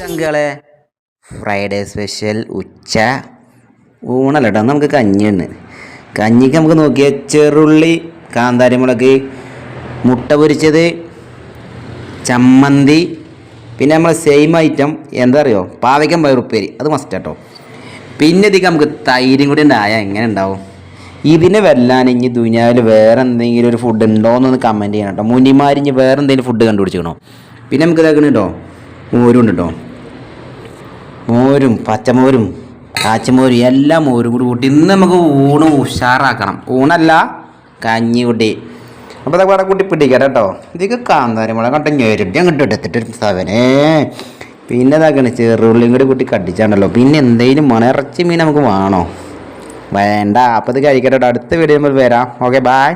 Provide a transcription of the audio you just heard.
ചങ്കളെ Friday special ഉച്ച ഊണല്ല കേട്ടോ. നമുക്ക് കഞ്ഞിയാണ്. കഞ്ഞിക്ക് നമുക്ക് നോക്കിയാൽ ചെറുള്ളി, കാന്താരിമുളക്, മുട്ട പൊരിച്ചത്, ചമ്മന്തി, പിന്നെ നമ്മൾ സെയിം ഐറ്റം എന്താ അറിയോ, പാവയ്ക്കം പയറുപ്പേരി, അത് മസ്റ്റ് കേട്ടോ. പിന്നെ ഇതിക്ക് നമുക്ക് തൈരും കൂടി ഉണ്ടായാൽ എങ്ങനെ ഉണ്ടാവും? ഇതിനെ വെല്ലാൻ ഇനി ദുനിയാവിൽ വേറെ എന്തെങ്കിലും ഒരു ഫുഡ് ഉണ്ടോയെന്നൊന്ന് കമൻറ്റ് ചെയ്യണം കേട്ടോ. മുനിമാരിഞ്ഞ് വേറെ എന്തെങ്കിലും ഫുഡ് കണ്ടുപിടിച്ചിക്കണോ? പിന്നെ നമുക്ക് ഇതാക്കണം കേട്ടോ, മോരും ഉണ്ട് കേട്ടോ. മോരും പച്ചമോരും കാച്ചമോരും എല്ലാം മോരും കൂടി കൂട്ടി ഇന്ന് നമുക്ക് ഊണ് ഉഷാറാക്കണം. ഊണല്ല കഞ്ഞി കൂട്ടി. അപ്പോൾ അതൊക്കെ അവിടെ കൂട്ടി പിടിക്കാം കേട്ടോ. ഇതൊക്കെ കാന്താരിമുളക് കണ്ട ഞെരുട്ടി അങ്ങോട്ട് എടുത്തിട്ട് സവനേ. പിന്നെ ഇതാക്കണേ ചെറുള്ളിയും കൂടി കൂട്ടി കടിച്ചാണല്ലോ. പിന്നെ എന്തെങ്കിലും മണിറച്ചി മീൻ നമുക്ക് വേണോ? വേണ്ട. അപ്പോൾ ഇത് കഴിക്കട്ടോ. അടുത്ത വീഡിയോ നമ്മൾ വരാം. Okay, by.